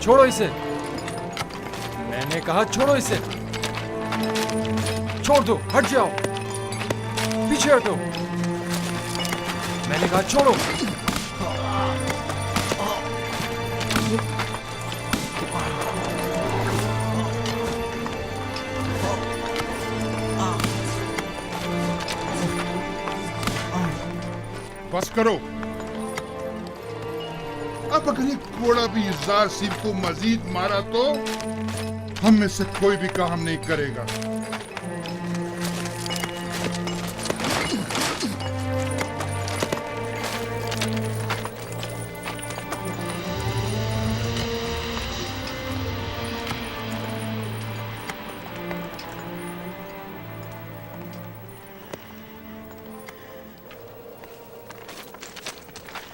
छोड़ो इसे। मैंने कहा छोड़ो इसे। छोड़ दो, हट जाओ, पीछे हटो। मैंने कहा छोड़ो। बस करो। अब अगर ये घोड़ा भी युज़ार सिंह को मजीद मारा तो हम में से कोई भी काम नहीं करेगा।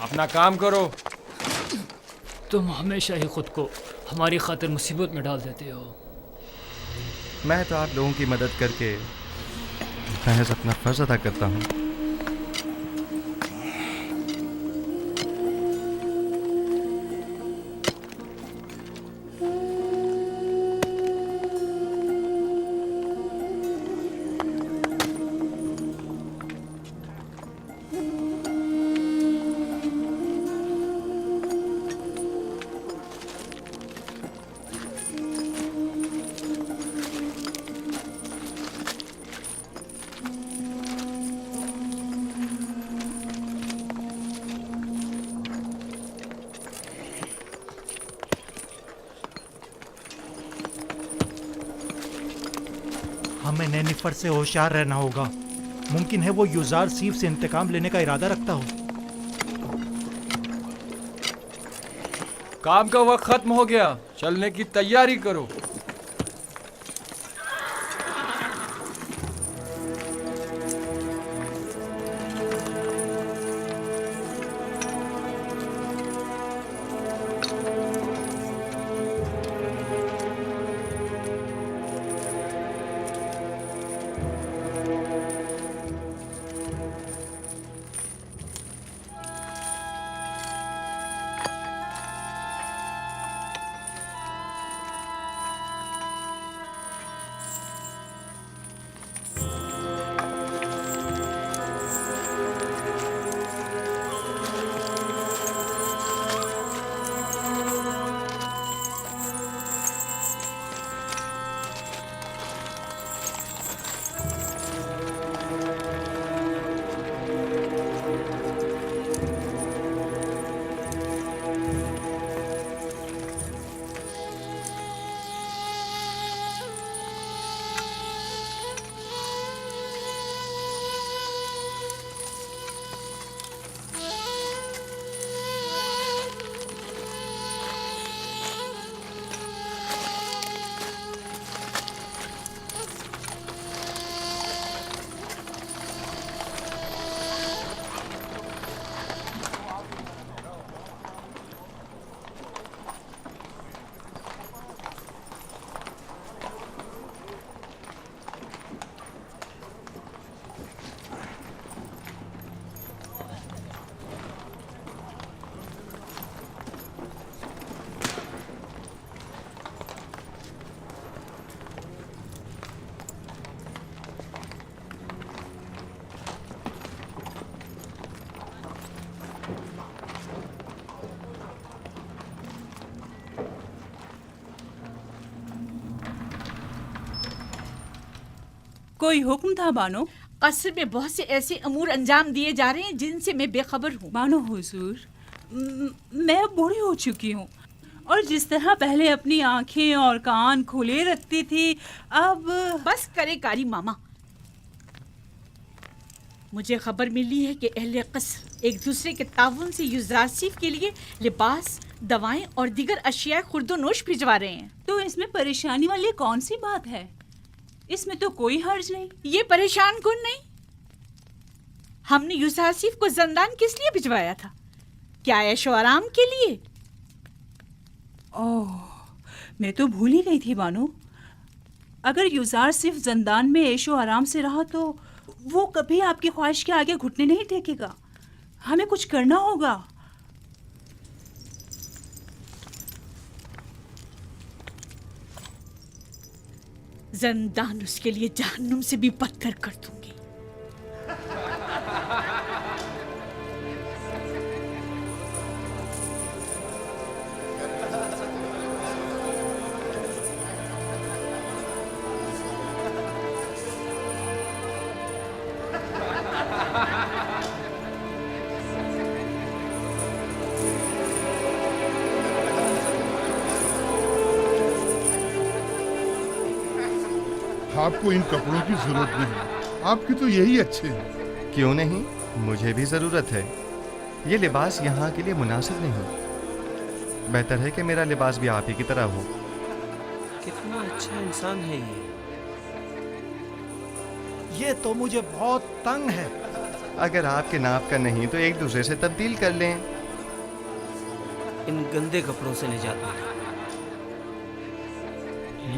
अपना काम करो। तुम हमेशा ही खुद को हमारी खातिर मुसीबत में डाल देते हो। मैं तो आप लोगों की मदद करके महज अपना फर्ज अदा करता हूँ। हमें नेनिफर से होशियार रहना होगा। मुमकिन है वो युज़ार सीफ से इंतकाम लेने का इरादा रखता हो। काम का वक्त खत्म हो गया, चलने की तैयारी करो। कोई हुक्म था बानो? कसर में बहुत से ऐसे अमूर अंजाम दिए जा रहे हैं जिनसे मैं बेखबर हूँ। बानो हुजूर, मैं अब बूढ़ी हो चुकी हूँ और जिस तरह पहले अपनी आंखें और कान खुले रखती थी, अब बस करे कारी मामा। मुझे खबर मिली है कि अहले कसर एक दूसरे के ताउन से युज़रासिफ के लिए लिबास, दवाएं और दीगर अशिया खुर्दोनोश भिजवा रहे हैं। तो इसमें परेशानी वाली कौन सी बात है? इसमें तो कोई हर्ज नहीं। ये परेशान कौन नहीं। हमने युज़रासिफ को जंदान किस लिए भिजवाया था? क्या ऐशो आराम के लिए? ओह, मैं तो भूल ही गई थी बानो। अगर युज़ार सिर्फ जंदान में ऐशो आराम से रहा तो वो कभी आपकी ख्वाहिश के आगे घुटने नहीं टेकेगा। हमें कुछ करना होगा। जंदान उसके लिए जहन्नुम से भी बदतर कर दूंगी। आपको इन कपड़ों की जरूरत नहीं, आपके तो यही अच्छे हैं। क्यों नहीं, मुझे भी ज़रूरत है। ये लिबास यहाँ के लिए मुनासिब नहीं। बेहतर है कि मेरा लिबास भी आप ही की तरह हो। कितना अच्छा इंसान है ये तो मुझे बहुत तंग है। अगर आपके नाप का नहीं तो एक दूसरे से तब्दील कर लें। इन गंदे कपड़ों से निजात मिली।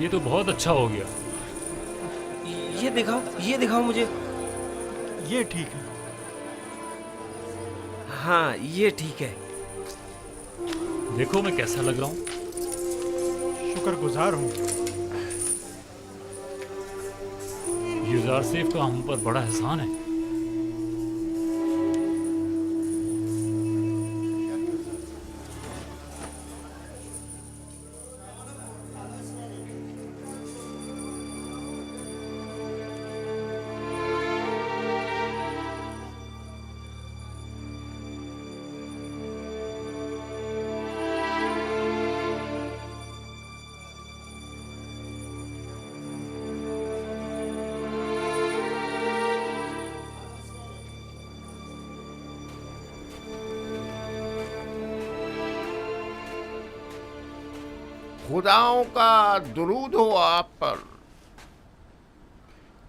ये तो बहुत अच्छा हो गया। ये दिखाओ मुझे। ये ठीक है। हाँ ये ठीक है। देखो मैं कैसा लग रहा हूँ। शुक्रगुजार हूँ। युजार सेफ का हम पर बड़ा एहसान है। खुदाओं का दुरूद हो आप पर।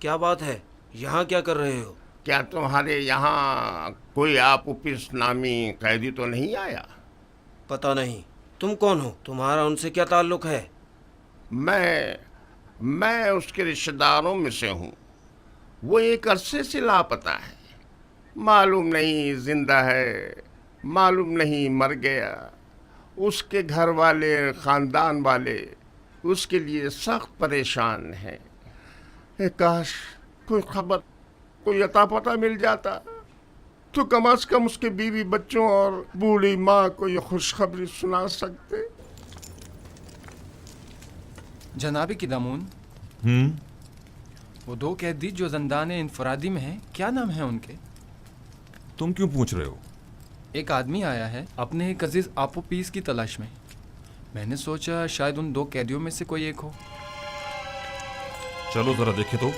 क्या बात है, यहाँ क्या कर रहे हो? क्या तुम्हारे यहाँ कोई आपुपिस नामी कैदी तो नहीं आया? पता नहीं। तुम कौन हो? तुम्हारा उनसे क्या ताल्लुक है? मैं उसके रिश्तेदारों में से हूँ। वो एक अरसे से लापता है। मालूम नहीं जिंदा है, मालूम नहीं मर गया। उसके घर वाले, ख़ानदान वाले उसके लिए सख्त परेशान हैं। काश कोई खबर, कोई अता पता मिल जाता तो कम से कम उसके बीवी बच्चों और बूढ़ी माँ को ये खुशखबरी सुना सकते। जनाबी की दामून, वो दो कैदी जो जंदान इंफरादी में हैं, क्या नाम है उनके? तुम क्यों पूछ रहे हो? एक आदमी आया है अपने एक अजीज आपोपीस की तलाश में। मैंने सोचा शायद उन दो कैदियों में से कोई एक हो। चलो जरा देखे तो।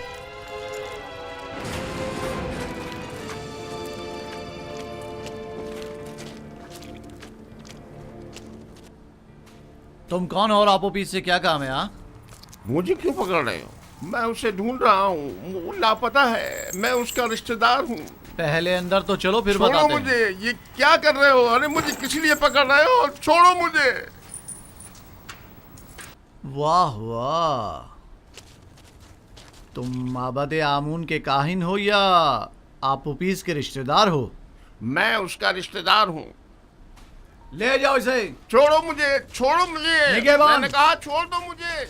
तुम कौन हो और आपोपीस से क्या काम है? मुझे क्यों पकड़ रहे हो? मैं उसे ढूंढ रहा हूँ, वो लापता है। मैं उसका रिश्तेदार हूँ। पहले अंदर तो चलो, फिर छोड़ो बताते मुझे। ये क्या कर रहे हो? अरे मुझे किस लिए पकड़ रहे हो? छोड़ो मुझे। वाह वाह, तुम माबद आमून के काहिन हो या आपोपीस के रिश्तेदार हो? मैं उसका रिश्तेदार हूँ। ले जाओ इसे। छोड़ो मुझे, छोड़ो मुझे। निगहबान। मैंने कहा छोड़ दो मुझे।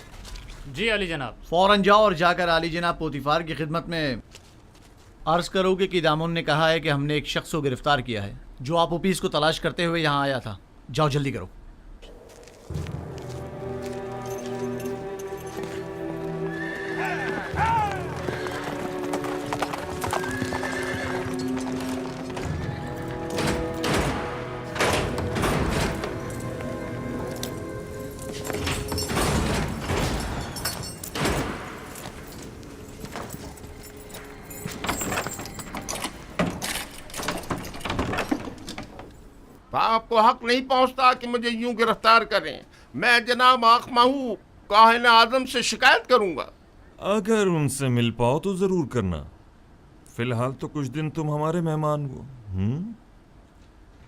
जी अली जनाब। फौरन जाओ और जाकर आली जनाब पोतीफार की खिदमत में अर्ज करोगे कि दामून ने कहा है कि हमने एक शख्स को गिरफ्तार किया है जो आपोपीस को तलाश करते हुए यहाँ आया था। जाओ जल्दी करो। आपको हक नहीं पहुंचता कि मुझे यूं गिरफ्तार करें। मैं जनाब आखमाहू काहिन आजम से शिकायत करूंगा। अगर उनसे मिल पाओ तो जरूर करना। फिलहाल तो कुछ दिन तुम हमारे मेहमान हो।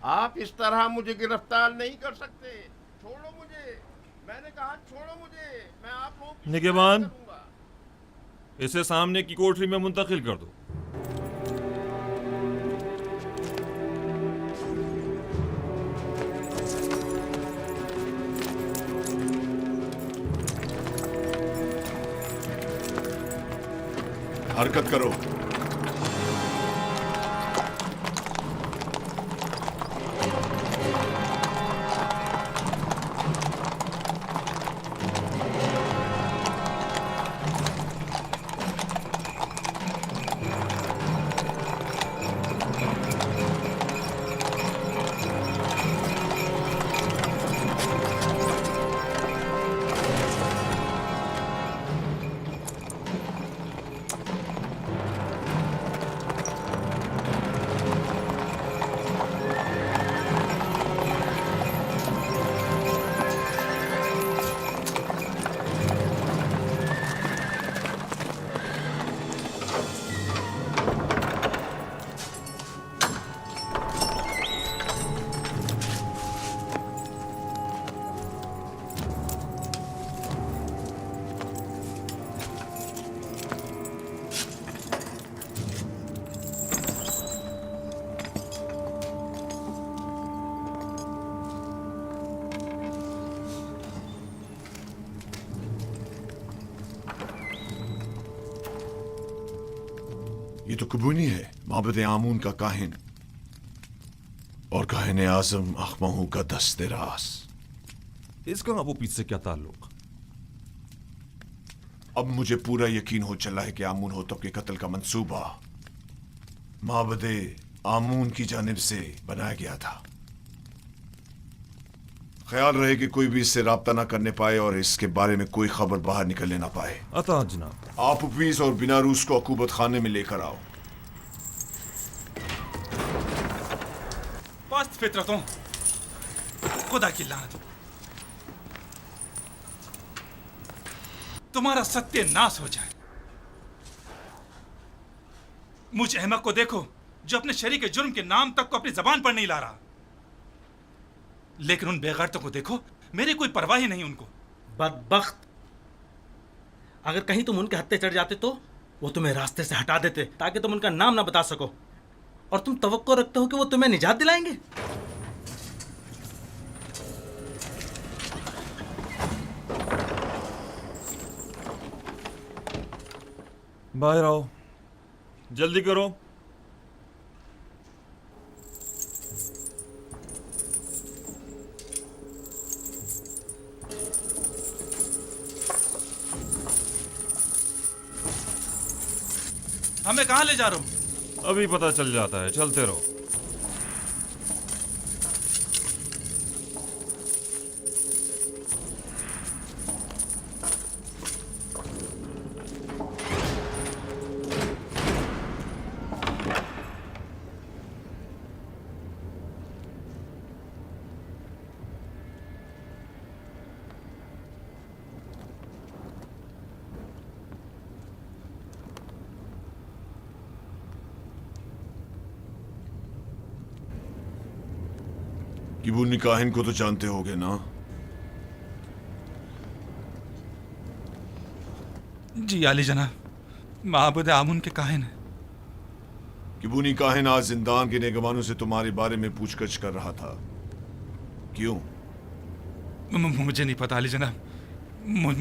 आप इस तरह मुझे गिरफ्तार नहीं कर सकते। छोड़ो मुझे। मैंने कहा छोड़ो मुझे। मैं आप लोगों की निगहबान, शिकायत करूंगा। इसे सामने की कोठरी में मुंतकिल कर दो। हरकत करो। ये तो कबूनी है, माबद आमून का काहिन और काहिन आजम अखमहू का दस्ते रास। इसका अबू पीस से क्या ताल्लुक? अब मुझे पूरा यकीन हो चला है कि आमून होतब के कत्ल का मंसूबा माबद आमून की जानिब से बनाया गया था। ख्याल रहे कि कोई भी इससे राब्ता ना करने पाए और इसके बारे में कोई खबर बाहर निकलने ना पाए। अता जनाब। आप पीस और बिना रूस को अकूबत खाने में लेकर आओ। पस्त फितरतों, खुदा की लानत, तुम्हारा सत्यानाश हो जाए। मुझ अहमक को देखो जो अपने शरीक के जुर्म के नाम तक को अपनी जबान पर नहीं ला रहा, लेकिन उन बेगैरतों को देखो, मेरी कोई परवाह ही नहीं उनको। बदबख्त, अगर कहीं तुम उनके हत्थे चढ़ जाते तो वो तुम्हें रास्ते से हटा देते ताकि तुम उनका नाम ना बता सको, और तुम तवक्को रखते हो कि वो तुम्हें निजात दिलाएंगे। बाहर आओ, जल्दी करो। हमें कहाँ ले जा रहे हो? अभी पता चल जाता है, चलते रहो। किबूनी काहिन को तो जानते होगे ना? जी आली जनाब, माबूद आमुन के काहिन है। किबूनी काहिन आज जिंदान के नेगवानों से तुम्हारे बारे में पूछगछ कर रहा था, क्यों? मुझे नहीं पता आली जनाब,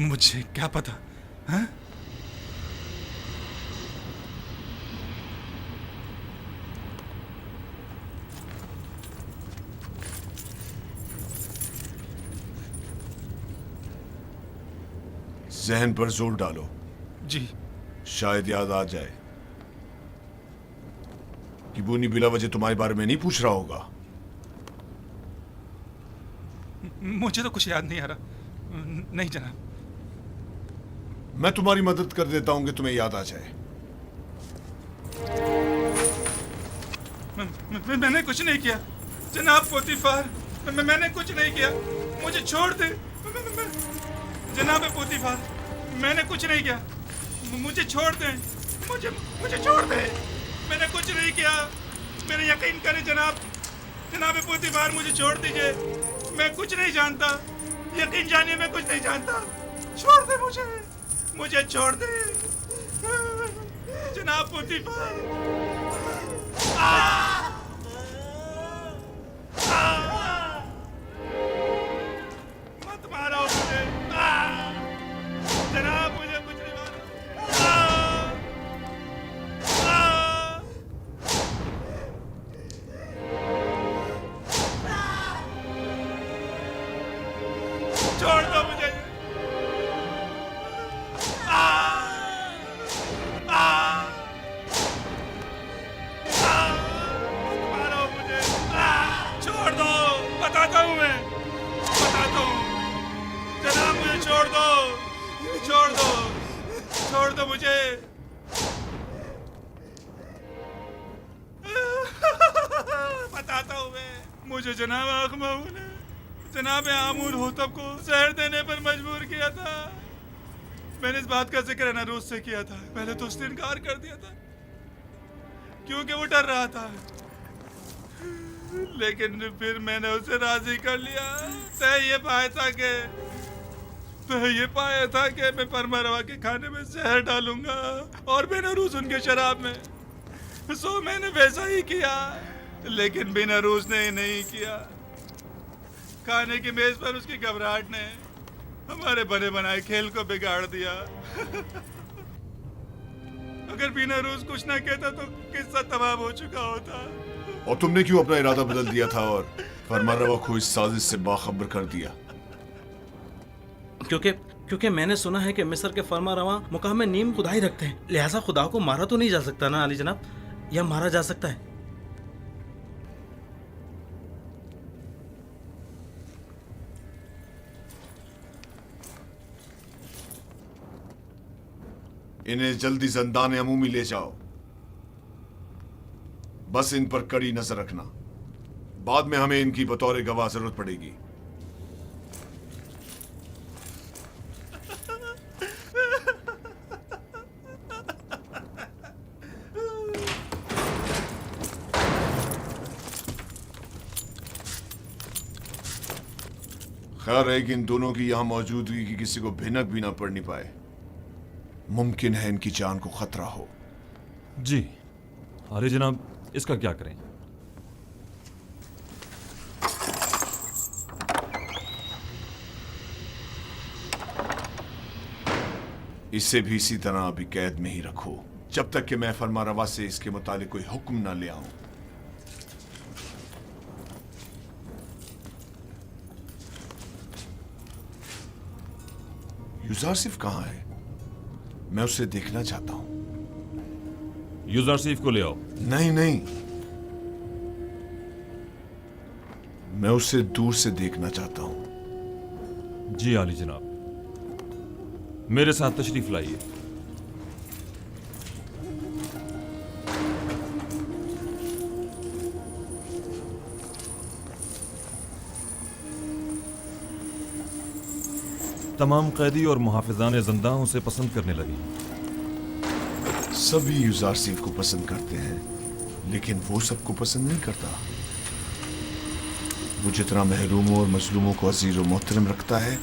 मुझे क्या पता है? जहन पर जोर डालो। जी। शायद याद आ जाए। किबूनी बिला वजह तुम्हारे बारे में नहीं पूछ रहा होगा। मुझे तो कुछ याद नहीं आ रहा। नहीं जनाब। मैं तुम्हारी मदद कर देता हूं कि तुम्हें याद आ जाए। मैंने कुछ नहीं किया जनाब पोतीफार, मैंने कुछ नहीं किया, मुझे छोड़ दे जनाब पोतीफार, मैंने कुछ नहीं किया, मुझे छोड़ दे, मुझे छोड़ दे, मैंने कुछ नहीं किया, मेरे यकीन करें जनाब पोतीफार, मुझे छोड़ दीजिए, मैं कुछ नहीं जानता, यकीन जानिए मैं कुछ नहीं जानता, छोड़ दे मुझे छोड़ दे जनाब पोतीफार। मत मारो मुझे जनाब, मुझे कुछ नहीं मारो। छोड़ दो मुझे। मारो मुझे, छोड़ दो, बताता हूँ मैं, बताता हूँ। जनाब मुझे छोड़ दो, छोड़ दो, छोड़ दो मुझे। बताता हूँ मैं, मुझे जनाब आखमाऊ ने जनाब आमूर होतब को जहर देने पर मजबूर किया था। मैंने इस बात का जिक्र नरूज से किया था। पहले तो उसने इनकार कर दिया था क्योंकि वो डर रहा था, लेकिन फिर मैंने उसे राजी कर लिया। तय ये पाया था कि मैं फरमा के खाने में जहर डालूंगा और बेनरूज उनके शराब में। सो मैंने वैसा ही किया, लेकिन बेनरूज ने नहीं किया। खाने की मेज पर उसकी घबराहट ने हमारे बने बनाए खेल को बिगाड़ दिया। अगर बेनरूज कुछ ना कहता तो किस्सा तमाम हो चुका होता। और तुमने क्यों अपना इरादा बदल दिया था और फरमारवा को इस साजिश से बाखबर कर दिया? क्योंकि मैंने सुना है कि मिस्र के फरमारवा मुकाम में नीम खुदाई रखते हैं, लिहाजा खुदा को मारा तो नहीं जा सकता ना अली जनाब, या मारा जा सकता है? इन्हें जल्दी ज़ंदान अमूमी ले जाओ। बस इन पर कड़ी नजर रखना, बाद में हमें इनकी बतौर गवाह जरूरत पड़ेगी। खैर है कि इन दोनों की यहां मौजूदगी की किसी को भिनक भी ना पड़नी पाए। मुमकिन है इनकी जान को खतरा हो। जी अरे जनाब, इसका क्या करें? इसे भी इसी तरह अभी कैद में ही रखो जब तक कि मैं फरमारवा से इसके मुतालिक कोई हुक्म ना ले आऊं। यूजारसिफ कहां है? मैं उसे देखना चाहता हूं। यूजारसिफ को ले आओ। नहीं नहीं, मैं उसे दूर से देखना चाहता हूं। जी आली जनाब, मेरे साथ तशरीफ लाइए। तमाम कैदी और मुहाफिजान ज़िंदा उसे पसंद करने लगी। सभी यूजारसिफ को पसंद करते हैं, लेकिन वो सबको पसंद नहीं करता। वो जितना महरूमों और मजलूमों को अजीज और मोहतरम रखता है,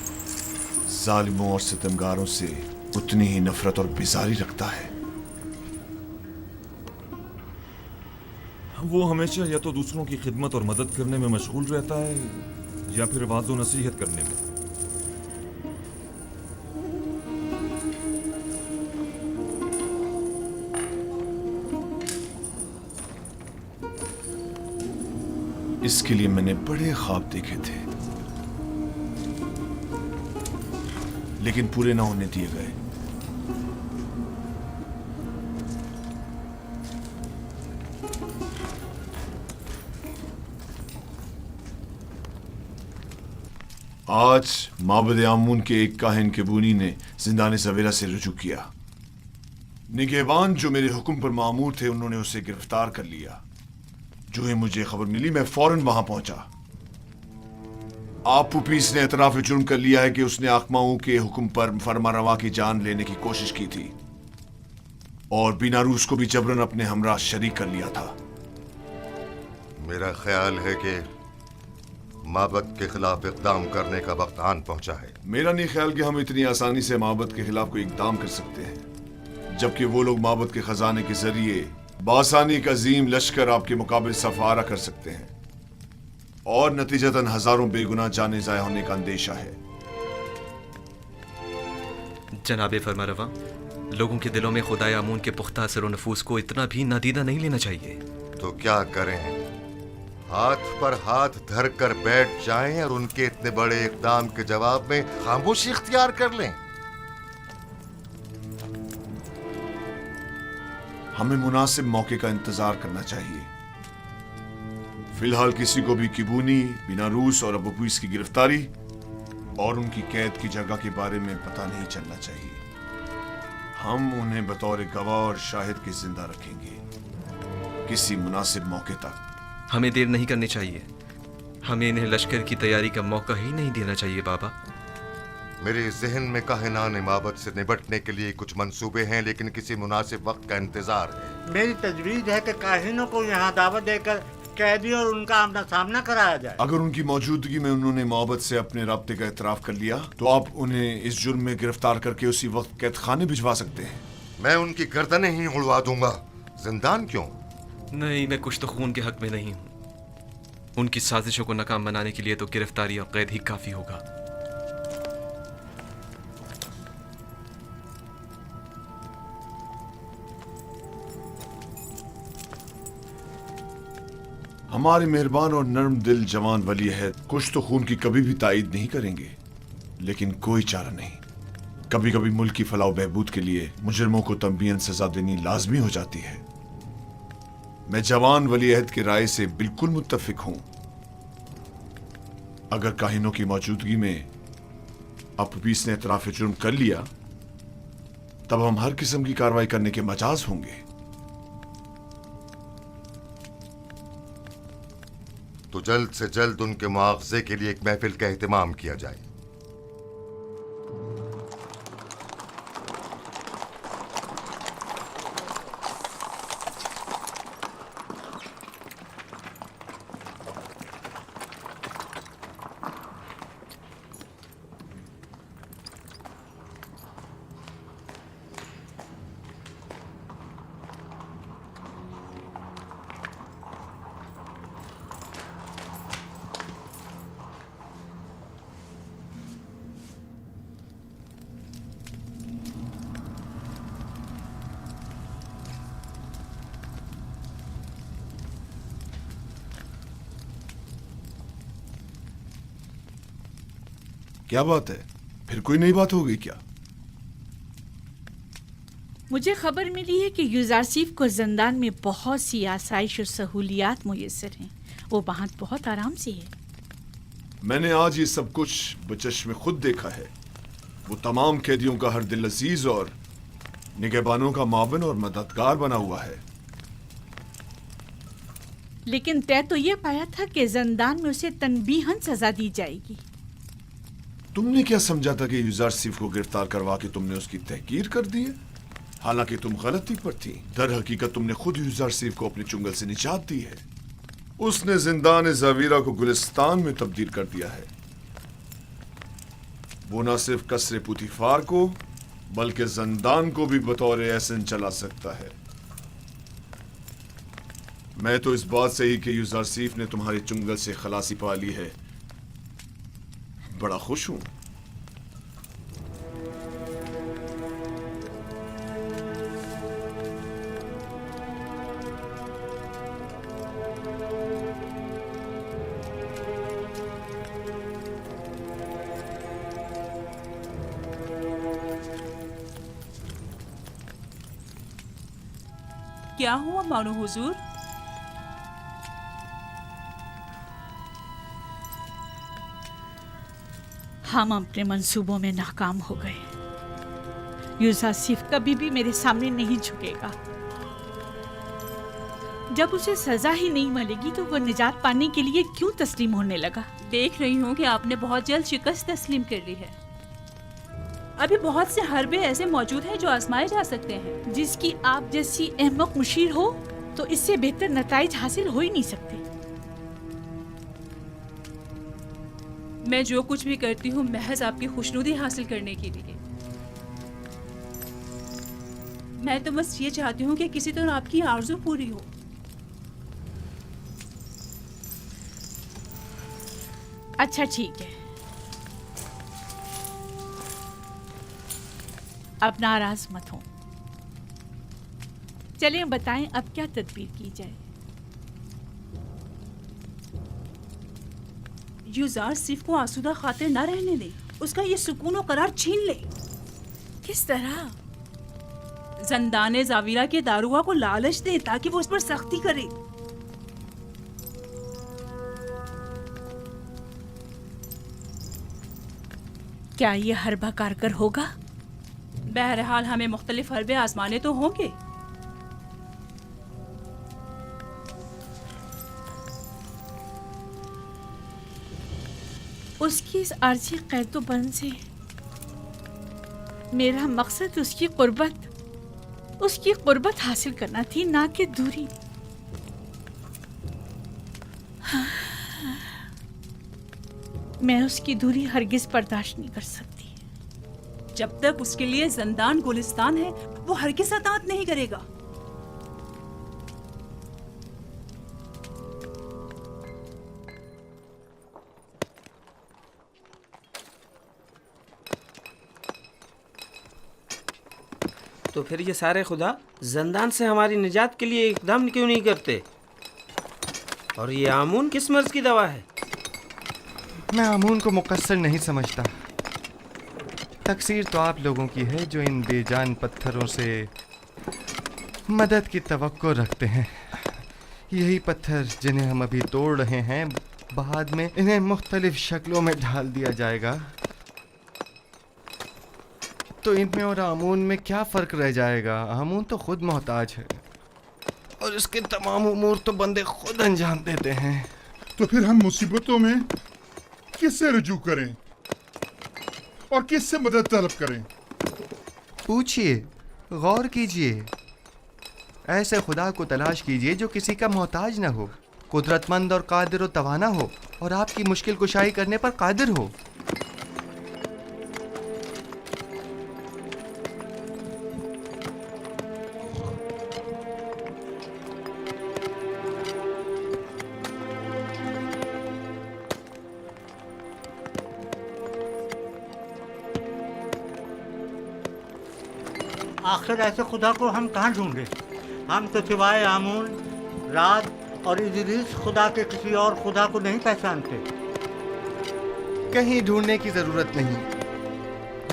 जालिमों और सितमगारों से उतनी ही नफरत और बेजारी रखता है। वो हमेशा या तो दूसरों की खिदमत और मदद करने में मशगूल रहता है या फिर वाज़ो नसीहत करने में। इसके लिए मैंने बड़े ख्वाब देखे थे, लेकिन पूरे ना होने दिए गए। आज माबद आमून के एक काहिन केबूनी ने जिंदाने सवेरा से रुजू किया। निगहबान जो मेरे हुक्म पर मामूर थे, उन्होंने उसे गिरफ्तार कर लिया। जो ही मुझे खबर मिली, मैं फौरन वहां पहुंचा। आप पुपीस ने एतराफ जुर्म कर लिया है कि उसने आखमाऊ के हुक्म पर फरमारवा की जान लेने की कोशिश की थी और बीनारूस को भी जबरन अपने हमरा शरीक कर लिया था। मेरा ख्याल है कि माबद के खिलाफ इकदाम करने का वक्त आन पहुंचा है। मेरा नहीं ख्याल कि हम इतनी आसानी से माबद के खिलाफ कोई इकदाम कर सकते हैं, जबकि वो लोग माबद के खजाने के जरिए बासानी का अजीम लश्कर आपके मुकाबले सफारा कर सकते हैं और नतीजतन हजारों बेगुनाह जाने जाया होने का अंदेशा है। जनाबे फरमारवा, लोगों के दिलों में खुदाए आमून के पुख्ता असर नफूस को इतना भी नादीदा नहीं लेना चाहिए। तो क्या करें? हाथ पर हाथ धर कर बैठ जाएं और उनके इतने बड़े इकदाम के जवाब में खामोशी इख्तियार कर लें। हमें मुनासिब मौके का इंतजार करना चाहिए। फिलहाल किसी को भी किबूनी, बिनारूस और अबूपीस की गिरफ्तारी और उनकी कैद की जगह के बारे में पता नहीं चलना चाहिए। हम उन्हें बतौर गवाह और शाहिद के जिंदा रखेंगे किसी मुनासिब मौके तक। हमें देर नहीं करनी चाहिए। हमें इन्हें लश्कर की तैयारी का मौका ही नहीं देना चाहिए बाबा। मेरे जहन में काहिनान इमामत से निपटने के लिए कुछ मंसूबे हैं, लेकिन किसी मुनासिब वक्त का इंतजार है। मेरी तजवीज है कि काहिनों को यहाँ दावत देकर कैदी और उनका आमना सामना कराया जाए। अगर उनकी मौजूदगी में उन्होंने मोहब्बत से अपने राब्ते का इतराफ कर लिया तो आप उन्हें इस जुर्म में गिरफ्तार करके उसी वक्त कैद खाने भिजवा सकते हैं। मैं उनकी गर्दनें ही उड़वा दूंगा। जिंदान क्यों? नहीं, मैं कुछ तो खून के हक में नहीं हूँ। उनकी साजिशों को नाकाम बनाने के लिए तो गिरफ्तारी और कैद ही काफी होगा। हमारे मेहरबान और नर्म दिल जवान वली अहद कुछ तो खून की कभी भी तायीद नहीं करेंगे, लेकिन कोई चारा नहीं। कभी कभी मुल्क की फलाह बहबूद के लिए मुजरिमों को तंबीहन सजा देनी लाजमी हो जाती है। मैं जवान वली अहद की राय से बिल्कुल मुत्तफिक हूं। अगर काहिनों की मौजूदगी में अबूपीस ने इतराफ जुर्म कर लिया तब हम हर किस्म की कार्रवाई करने के मजाज होंगे। तो जल्द से जल्द उनके मुआवजे के लिए एक महफिल का एहतमाम किया जाए। क्या बात है, फिर कोई नई बात हो गई क्या? मुझे खबर मिली है कि यूजारसीफ को जिंदान में बहुत सी आसाइश और सहूलियात मुयस्सर हैं। वो वहाँ बहुत आराम से है। मैंने आज ये सब कुछ बचश्मे खुद देखा है। वो तमाम कैदियों का हर दिल अजीज और निगहबानों का मावन और मददगार बना हुआ है। लेकिन तय तो ये पाया था कि जिंदान में उसे तनबीहन सजा दी जाएगी। तुमने क्या समझा था कि यूजारसीफ को गिरफ्तार करवा के तुमने उसकी तहकीर कर दी है? हालांकि तुम गलती पर थी। दर हकीकत तुमने खुद यूजारसीफ को अपने चुंगल से निजात दी है। उसने जिंदान ज़वीरा को गुलिस्तान में तब्दील कर दिया है। वो न सिर्फ कसरे पुतिफार को बल्कि जिंदान को भी बतौर एहसन चला सकता है। मैं तो इस बात से ही कि यूजारसीफ ने तुम्हारे चुंगल से खलासी पा ली है बड़ा खुश हूं। क्या हुआ मानो हुजूर? हम अपने मंसूबों में नाकाम हो गए। यूजारसीफ कभी भी मेरे सामने नहीं झुकेगा। जब उसे सजा ही नहीं मिलेगी तो वो निजात पाने के लिए क्यों तस्लीम होने लगा? देख रही हूँ कि आपने बहुत जल्द शिकस्त तस्लीम कर ली है। अभी बहुत से हरबे ऐसे मौजूद हैं जो आजमाए जा सकते हैं। जिसकी आप जैसी अहमक मुशीर हो तो इससे बेहतर नताइज हासिल हो ही नहीं सकते। मैं जो कुछ भी करती हूँ महज आपकी खुशनुदी हासिल करने के लिए। मैं तो बस ये चाहती हूँ कि किसी तरह आपकी आरज़ू पूरी हो। अच्छा ठीक है, अब नाराज मत हो। चलें बताएं अब क्या तदबीर की जाए। युजार सिफ को आसूदा खातिर न रहने दे, उसका ये सुकून और करार छीन ले। किस तरह? जंदाने जावीरा के दारुआ को लालच दे ताकि वो उस पर सख्ती करे। क्या ये हरबा कारगर होगा? बहरहाल हमें मुख्तलिफ हरबे आजमाने तो होंगे। उसकी इस आर्जी कैदोबंद से मेरा मकसद उसकी कुर्बत हासिल करना थी, ना कि दूरी। मैं उसकी दूरी हरगिज बर्दाश्त नहीं कर सकती। जब तक उसके लिए जंदान गुलिस्तान है, वो हरगिज अतात नहीं करेगा। तो फिर ये सारे खुदा जंदान से हमारी निजात के लिए इकदाम क्यों नहीं करते? और ये आमून किस मर्ज की दवा है? मैं आमून को मुकस्सर नहीं समझता। तकसीर तो आप लोगों की है जो इन बेजान पत्थरों से मदद की तवक्को रखते हैं। यही पत्थर जिन्हें हम अभी तोड़ रहे हैं, बाद में इन्हें मुख्तलिफ शक्लों में ढाल दिया जाएगा, तो इनमें और आमून में क्या फ़र्क रह जाएगा? आमून तो खुद मोहताज है और इसके तमाम उमूर तो बंदे खुद अंजाम देते हैं। तो फिर हम मुसीबतों में किससे रुजू करें और किससे मदद तलब करें? पूछिए, गौर कीजिए, ऐसे खुदा को तलाश कीजिए जो किसी का मोहताज न हो, कुदरतमंद और कादिर व तवाना हो और आपकी मुश्किल कुशाई करने पर कादिर हो। आखिर ऐसे खुदा को हम कहाँ ढूंढे? हम तो सिवाय आमून, रात और इदरीस खुदा के किसी और खुदा को नहीं पहचानते। कहीं ढूंढने की जरूरत नहीं,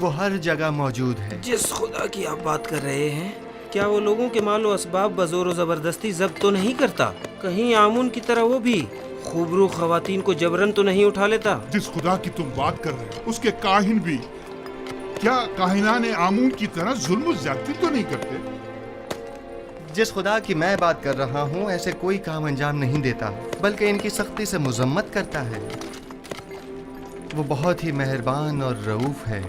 वो हर जगह मौजूद है। जिस खुदा की आप बात कर रहे हैं, क्या वो लोगों के मालो असबाब बजोर जबरदस्ती जब्त तो नहीं करता? कहीं आमून की तरह वो भी खूबरू खवातीन को जबरन तो नहीं उठा लेता? जिस खुदा की तुम बात कर रहे हो, उसके काहिन भी क्या काहिनाने आमून की तरह जुल्म ज्यादती तो नहीं करते? जिस खुदा की मैं बात कर रहा हूँ ऐसे कोई काम अंजाम नहीं देता, बल्कि इनकी सख्ती से मुजम्मत करता है। वो बहुत ही मेहरबान और रऊफ है।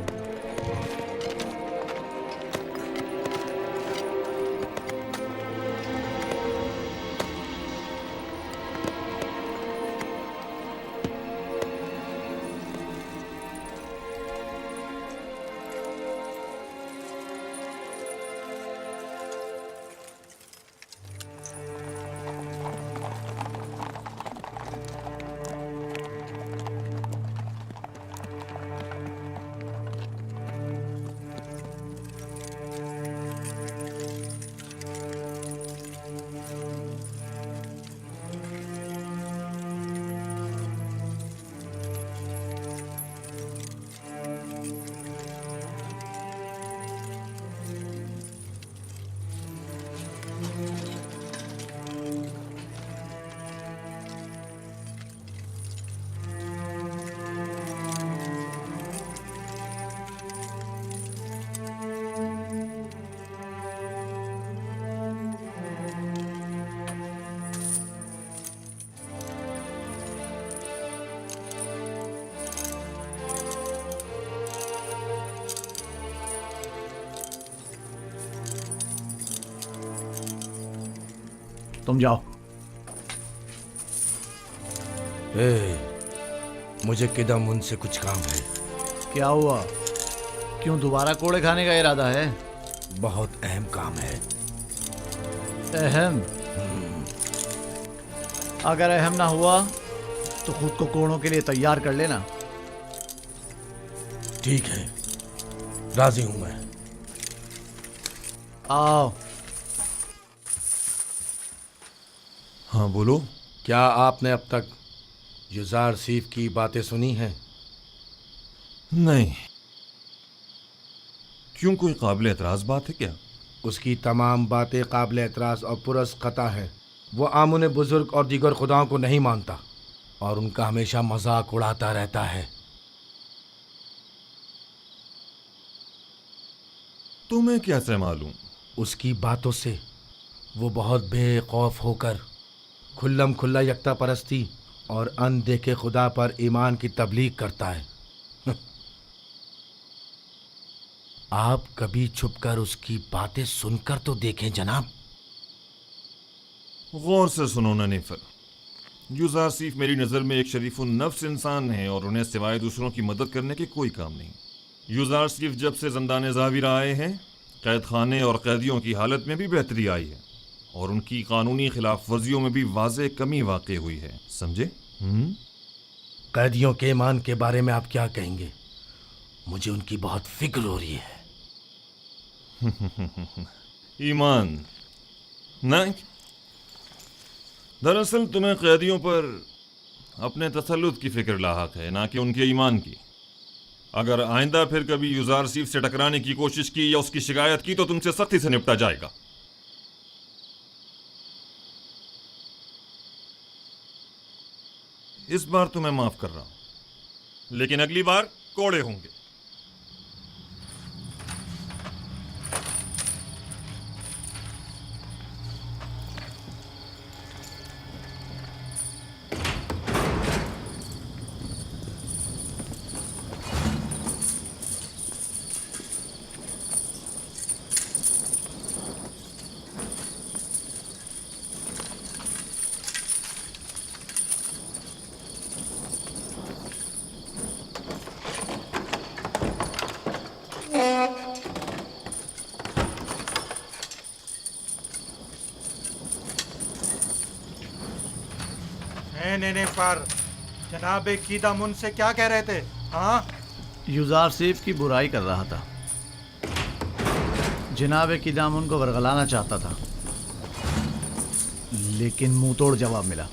तुम जाओ। मुझे किदम उनसे कुछ काम है। क्या हुआ? क्यों दोबारा कोड़े खाने का इरादा है? बहुत अहम काम है। अहम? अगर अहम ना हुआ तो खुद को कोड़ों के लिए तैयार कर लेना। ठीक है, राजी हूं मैं। आओ। हाँ बोलो। क्या आपने अब तक युजार सीफ की बातें सुनी हैं? नहीं। क्यों, कोई काबिल एतराज़ बात है क्या? उसकी तमाम बातें काबिल एतराज़ और पुरस खता है। वो आमुन बुजुर्ग और दीगर खुदाओं को नहीं मानता और उनका हमेशा मजाक उड़ाता रहता है। तुम्हें कैसे मालूम? उसकी बातों से वो बहुत बेखौफ होकर खुल्लम खुल्ला यकता परस्ती और अनदेखे खुदा पर ईमान की तबलीग करता है। आप कभी छुपकर उसकी बातें सुनकर तो देखें जनाब। गौर से सुनो ननीफर, युजार सीफ मेरी नज़र में एक शरीफ नफ्स इंसान है और उन्हें सिवाय दूसरों की मदद करने के कोई काम नहीं। युजार सीफ जब से ज़ंदान ज़ाविर आए हैं, कैद खाने और कैदियों की हालत में भी बेहतरी आई है और उनकी कानूनी खिलाफ वर्जियों में भी वाज़े कमी वाक़ई हुई है। समझे? कैदियों के ईमान के बारे में आप क्या कहेंगे? मुझे उनकी बहुत फिक्र हो रही है। ईमान नहीं, दरअसल तुम्हें कैदियों पर अपने तसल्लुत की फिक्र लाहक है, ना कि उनके ईमान की। अगर आइंदा फिर कभी युजार सीफ से टकराने की कोशिश की या उसकी शिकायत की तो तुमसे सख्ती से निपटा जाएगा। इस बार तो मैं माफ कर रहा हूं, लेकिन अगली बार कोड़े होंगे। नहीं पर जनाब कीदामुन से क्या कह रहे थे? हाँ, युजार सीफ की बुराई कर रहा था। जनाब कीदामुन को वरगलाना चाहता था, लेकिन मुंह तोड़ जवाब मिला।